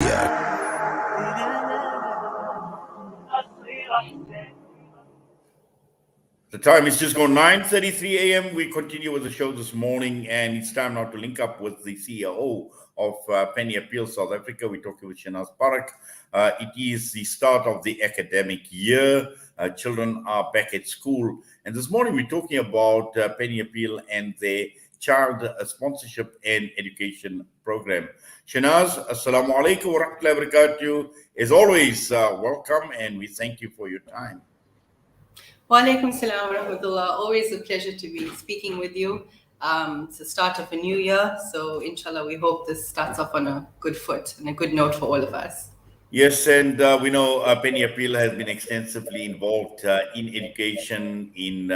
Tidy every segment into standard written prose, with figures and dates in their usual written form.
media. The time is just gone 9:33 a.m. We continue with the show this morning, and it's time now to link up with the CEO of Penny Appeal South Africa. We're talking with Shanaz Parak. It is the start of the academic year. Children are back at school. And this morning we're talking about Penny Appeal and their child sponsorship and education program. Shanaz, assalamu alaikum wa rahmatullahi wa barakatuh. As always, welcome, and we thank you for your time. Wa alaikum salam wa rahmatullah. Always a pleasure to be speaking with you. It's the start of a new year, so inshallah we hope this starts off on a good foot and a good note for all of us. Yes, and we know Penny Appeal has been extensively involved in education, in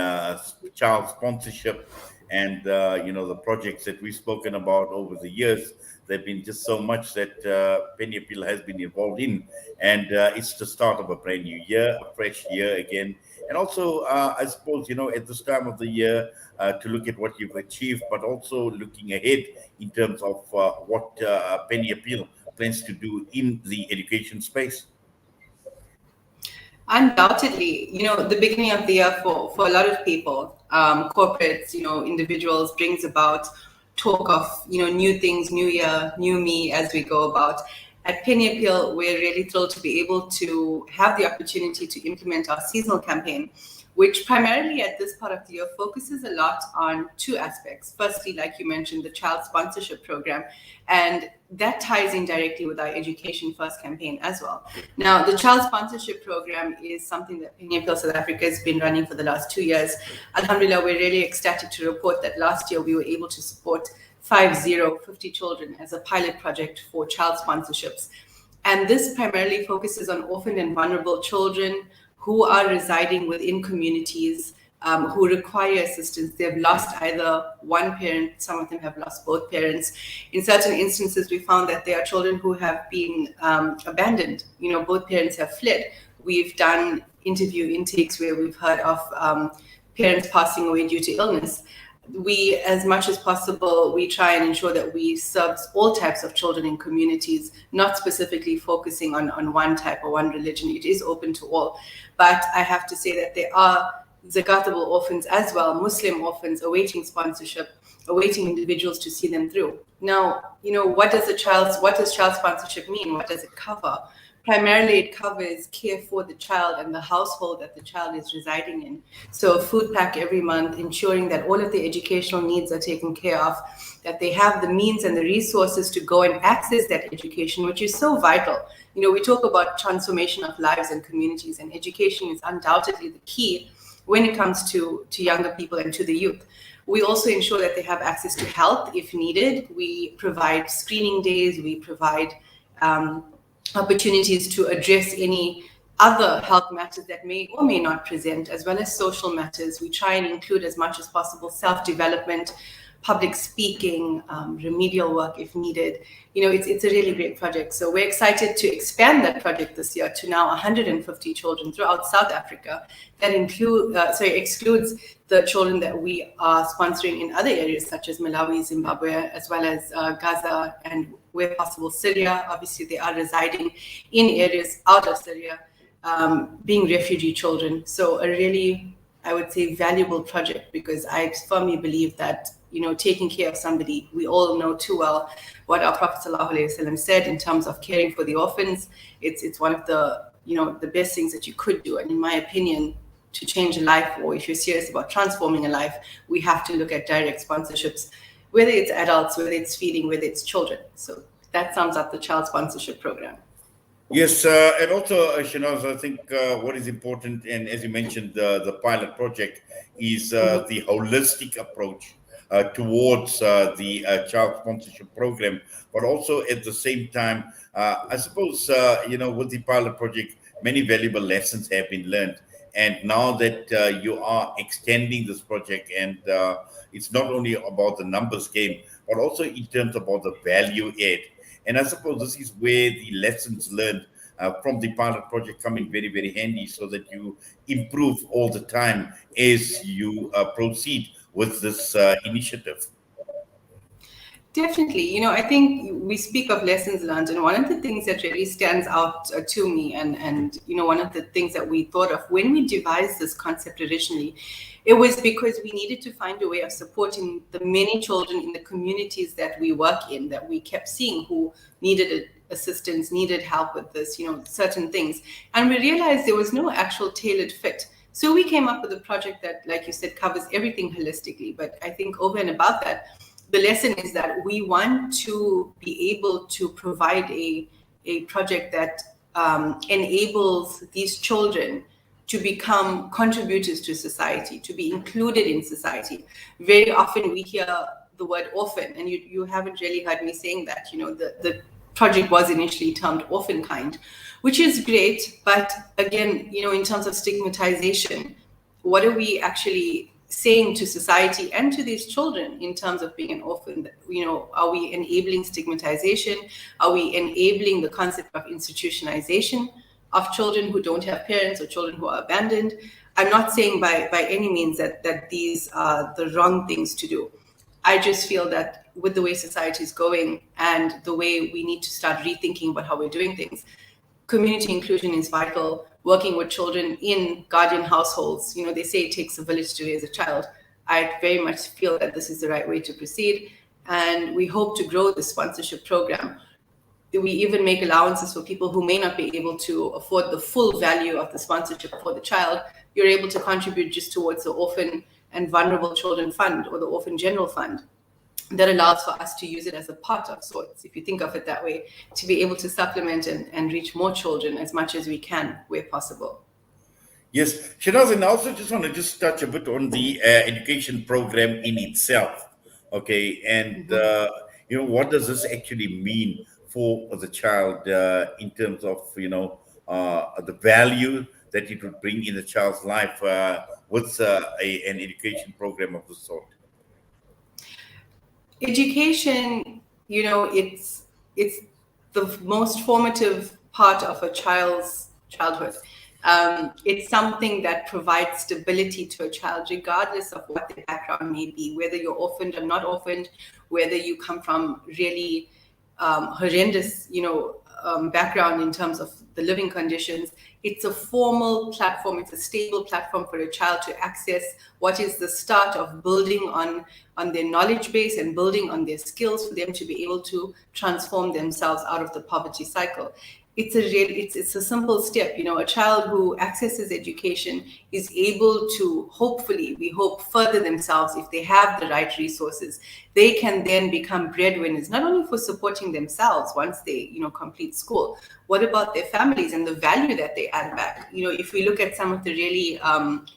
child sponsorship, and the projects that we've spoken about over the years. There've been just so much that Penny Appeal has been involved in, and it's the start of a brand new year, a fresh year again. And also, I suppose, at this time of the year, to look at what you've achieved, but also looking ahead in terms of what Penny Appeal plans to do in the education space. Undoubtedly, the beginning of the year for a lot of people, corporates, individuals, brings about talk of, new things, new year, new me as we go about. At Penny Appeal, we're really thrilled to be able to have the opportunity to implement our seasonal campaign, which primarily at this part of the year focuses a lot on two aspects. Firstly, like you mentioned, the child sponsorship program, and that ties in directly with our Education First campaign as well. Now, the child sponsorship program is something that Penny Appeal South Africa has been running for the last 2 years. Alhamdulillah, we're really ecstatic to report that last year we were able to support 50 children as a pilot project for child sponsorships. And this primarily focuses on orphaned and vulnerable children who are residing within communities who require assistance. They've lost either one parent, some of them have lost both parents. In certain instances, we found that there are children who have been abandoned. Both parents have fled. We've done interview intakes where we've heard of parents passing away due to illness. We, as much as possible, we try and ensure that we serve all types of children in communities, not specifically focusing on one type or one religion. It is open to all. But I have to say that there are zakatable orphans as well, Muslim orphans awaiting sponsorship, awaiting individuals to see them through. Now, what does child sponsorship mean? What does it cover? Primarily, it covers care for the child and the household that the child is residing in. So a food pack every month, ensuring that all of the educational needs are taken care of, that they have the means and the resources to go and access that education, which is so vital. We talk about transformation of lives and communities, and education is undoubtedly the key when it comes to younger people and to the youth. We also ensure that they have access to health if needed. We provide screening days, we provide opportunities to address any other health matters that may or may not present, as well as social matters. We try and include as much as possible self-development, public speaking, remedial work if needed. It's a really great project. So we're excited to expand that project this year to now 150 children throughout South Africa. That excludes the children that we are sponsoring in other areas such as Malawi, Zimbabwe, as well as Gaza, and where possible Syria. Obviously, they are residing in areas out of Syria, being refugee children. So a really, I would say, valuable project, because I firmly believe that taking care of somebody, we all know too well what our Prophet ﷺ said in terms of caring for the orphans. It's one of the the best things that you could do. And in my opinion, to change a life, or if you're serious about transforming a life, we have to look at direct sponsorships, whether it's adults, whether it's feeding, whether it's children. So that sums up the child sponsorship program. Yes, and also, Shanaz, I think what is important, and as you mentioned, the pilot project, is the holistic approach towards the child sponsorship program, but also at the same time, I suppose, with the pilot project, many valuable lessons have been learned. And now that you are extending this project, and it's not only about the numbers game, but also in terms about the value add. And I suppose this is where the lessons learned from the pilot project come in very, very handy, so that you improve all the time as you proceed with this initiative. Definitely. I think we speak of lessons learned, and one of the things that really stands out to me, and one of the things that we thought of when we devised this concept originally, it was because we needed to find a way of supporting the many children in the communities that we work in, that we kept seeing who needed assistance, needed help with this, certain things. And we realized there was no actual tailored fit. So we came up with a project that, like you said, covers everything holistically. But I think over and above that, the lesson is that we want to be able to provide a project that enables these children to become contributors to society, to be included in society. Very often we hear the word orphan, and you haven't really heard me saying that. The project was initially termed Orphan Kind, which is great, but again, in terms of stigmatization, what are we actually saying to society and to these children in terms of being an orphan? Are we enabling stigmatization? Are we enabling the concept of institutionalization of children who don't have parents or children who are abandoned? I'm not saying by any means that these are the wrong things to do. I just feel that with the way society is going and the way we need to start rethinking about how we're doing things, community inclusion is vital. Working with children in guardian households, they say it takes a village to raise a child. I very much feel that this is the right way to proceed, and we hope to grow the sponsorship program. We even make allowances for people who may not be able to afford the full value of the sponsorship for the child. You're able to contribute just towards the Orphan and Vulnerable Children Fund or the Orphan General Fund. That allows for us to use it as a part of sorts, if you think of it that way, to be able to supplement and reach more children as much as we can where possible. Yes, Shanaz, and I also just want to just touch a bit on the education program in itself. Okay, and what does this actually mean for the child in terms of the value that it would bring in the child's life with an education program of the sort? Education, it's the most formative part of a child's childhood. It's something that provides stability to a child, regardless of what their background may be, whether you're orphaned or not orphaned, whether you come from really horrendous, background in terms of the living conditions. It's a formal platform. It's a stable platform for a child to access what is the start of building on their knowledge base and building on their skills for them to be able to transform themselves out of the poverty cycle. It's a simple step. A child who accesses education is able to, hopefully, we hope, further themselves if they have the right resources. They can then become breadwinners, not only for supporting themselves once they, complete school. What about their families and the value that they add back? If we look at some of the really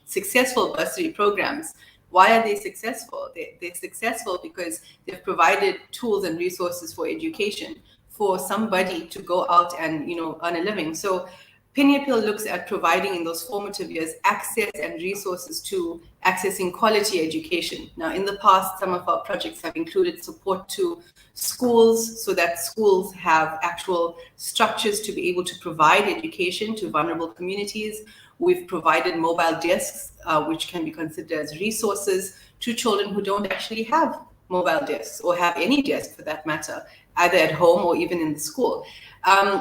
successful bursary programs, why are they successful? They're successful because they've provided tools and resources for education for somebody to go out and earn a living. So Penny Appeal looks at providing in those formative years access and resources to accessing quality education. Now, in the past, some of our projects have included support to schools so that schools have actual structures to be able to provide education to vulnerable communities. We've provided mobile desks, which can be considered as resources to children who don't actually have mobile desks or have any desk for that matter, either at home or even in the school.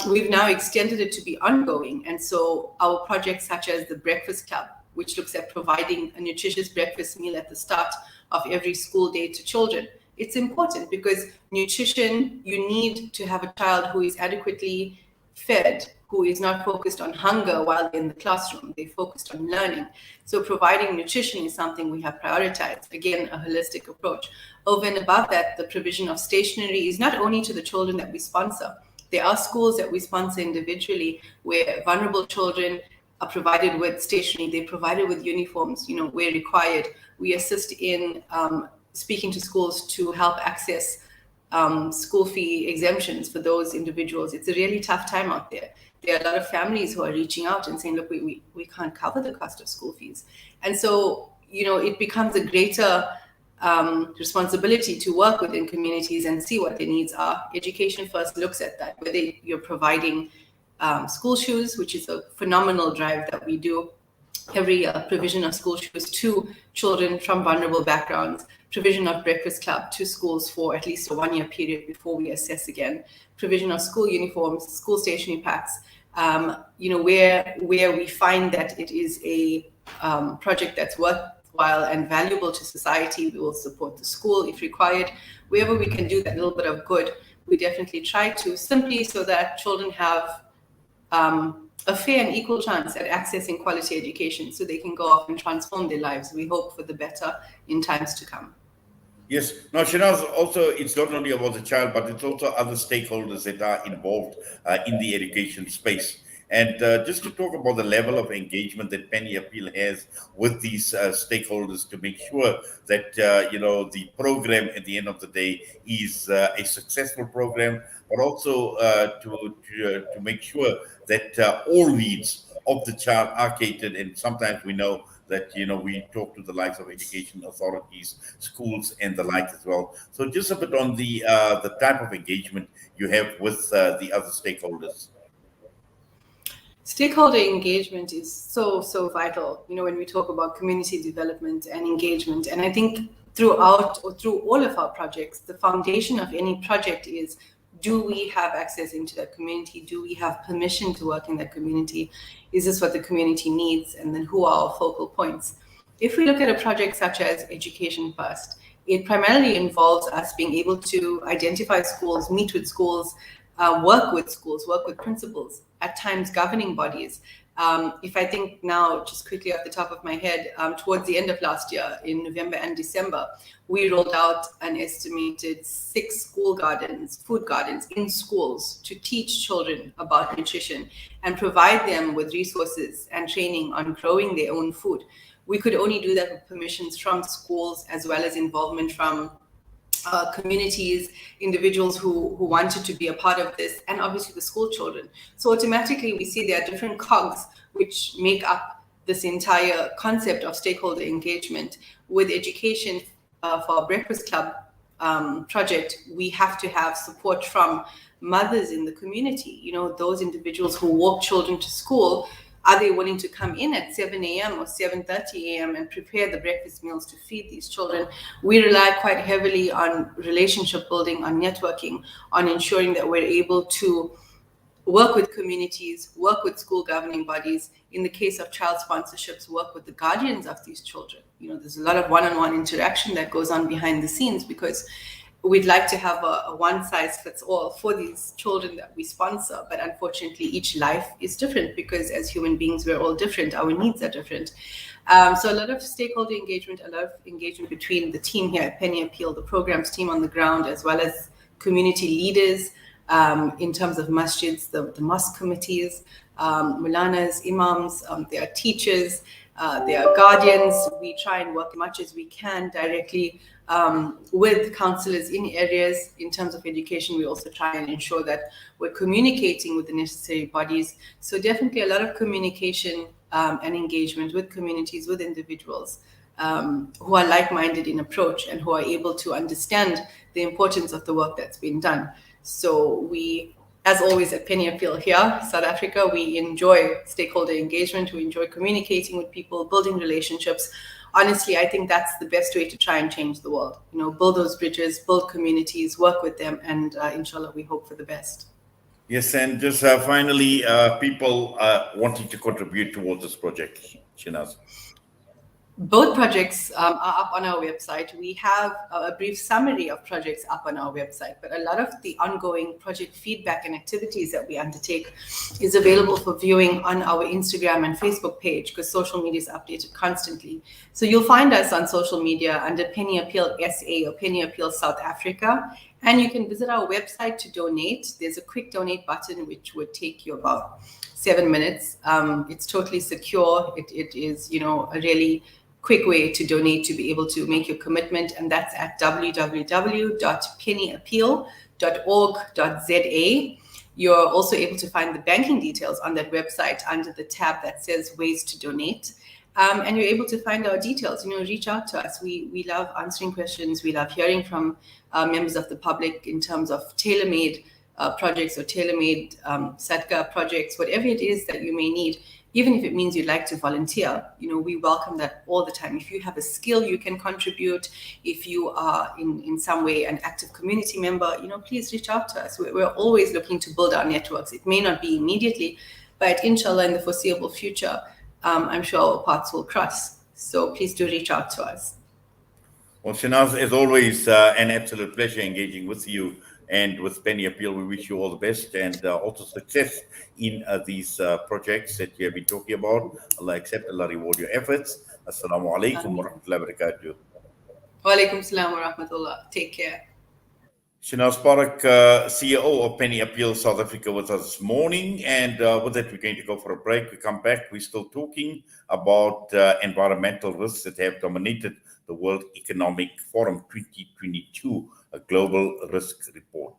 We've now extended it to be ongoing. And so our projects such as the Breakfast Club, which looks at providing a nutritious breakfast meal at the start of every school day to children. It's important because nutrition, you need to have a child who is adequately fed, who is not focused on hunger while they're in the classroom. They're focused on learning. So providing nutrition is something we have prioritized. Again, a holistic approach. Over and above that, the provision of stationery is not only to the children that we sponsor. There are schools that we sponsor individually where vulnerable children are provided with stationery. They're provided with uniforms, where required. We assist in speaking to schools to help access school fee exemptions for those individuals. It's a really tough time out there. There are a lot of families who are reaching out and saying, look, we can't cover the cost of school fees. And so, it becomes a greater responsibility to work within communities and see what their needs are. Education First looks at that, whether you're providing school shoes, which is a phenomenal drive that we do every year, provision of school shoes to children from vulnerable backgrounds, provision of breakfast club to schools for at least a 1-year period before we assess again, provision of school uniforms, school stationery packs, where we find that it is a project that's worthwhile and valuable to society, we will support the school if required. Wherever we can do that little bit of good, we definitely try to, simply so that children have a fair and equal chance at accessing quality education so they can go off and transform their lives. We hope for the better in times to come. Yes. Now, Shanaz, also, it's not only about the child, but it's also other stakeholders that are involved in the education space. And just to talk about the level of engagement that Penny Appeal has with these stakeholders to make sure that, the program at the end of the day is a successful program, but also to make sure that all needs of the child are catered. And sometimes we know that, we talk to the likes of education authorities, schools, and the like as well. So just a bit on the type of engagement you have with the other stakeholders. Stakeholder engagement is so vital, when we talk about community development and engagement. And I think through all of our projects, the foundation of any project is, do we have access into that community? Do we have permission to work in that community? Is this what the community needs? And then who are our focal points? If we look at a project such as Education First, it primarily involves us being able to identify schools, meet with schools, work with principals, at times governing bodies. If I think now, just quickly off the top of my head, towards the end of last year, in November and December, we rolled out an estimated 6 food gardens in schools to teach children about nutrition and provide them with resources and training on growing their own food. We could only do that with permissions from schools, as well as involvement from communities, individuals who wanted to be a part of this, and obviously the school children. So automatically we see there are different cogs which make up this entire concept of stakeholder engagement. With education for our Breakfast Club project, we have to have support from mothers in the community, those individuals who walk children to school. Are they willing to come in at 7 a.m. or 7:30 a.m. and prepare the breakfast meals to feed these children? We rely quite heavily on relationship building, on networking, on ensuring that we're able to work with communities, work with school governing bodies. In the case of child sponsorships, work with the guardians of these children. There's a lot of one-on-one interaction that goes on behind the scenes, because we'd like to have a one-size-fits-all for these children that we sponsor. But unfortunately, each life is different, because as human beings, we're all different. Our needs are different. So a lot of stakeholder engagement, a lot of engagement between the team here at Penny Appeal, the programs team on the ground, as well as community leaders in terms of masjids, the mosque committees, mulanas, imams, there are teachers, there are guardians. We try and work as much as we can directly with counselors in areas. In terms of education, we also try and ensure that we're communicating with the necessary bodies. So definitely a lot of communication and engagement with communities, with individuals who are like-minded in approach and who are able to understand the importance of the work that's been done. So we, as always at Penny Appeal here, South Africa, we enjoy stakeholder engagement. We enjoy communicating with people, building relationships. Honestly, I think that's the best way to try and change the world. Build those bridges, build communities, work with them, and inshallah, we hope for the best. Yes, and just finally, people wanting to contribute towards this project, Shanaz. Both projects are up on our website. We have a brief summary of projects up on our website, but a lot of the ongoing project feedback and activities that we undertake is available for viewing on our Instagram and Facebook page, because social media is updated constantly. So you'll find us on social media under Penny Appeal SA or Penny Appeal South Africa, and you can visit our website to donate. There's a quick donate button which would take you about 7 minutes. It's totally secure. It is, a really quick way to donate, to be able to make your commitment, and that's at www.pennyappeal.org.za. You're also able to find the banking details on that website under the tab that says ways to donate. And you're able to find our details. Reach out to us. We love answering questions. We love hearing from members of the public in terms of tailor-made projects or tailor-made sadka projects, whatever it is that you may need, even if it means you'd like to volunteer, we welcome that all the time. If you have a skill you can contribute, if you are in some way an active community member, please reach out to us. We're always looking to build our networks. It may not be immediately, but inshallah in the foreseeable future, I'm sure our paths will cross. So please do reach out to us. Well, Shanaz, as always, an absolute pleasure engaging with you and with Penny Appeal. We wish you all the best and also success in these projects that you have been talking about. Allah accept, Allah reward your efforts. Assalamu alaikum wa rahmatullahi wa barakatuh. Wa alaikum salam wa rahmatullah. Take care. Shanaz Parak, CEO of Penny Appeal South Africa, with us this morning. And with that, we're going to go for a break. We come back. We're still talking about environmental risks that have dominated the World Economic Forum 2022, a global risk report.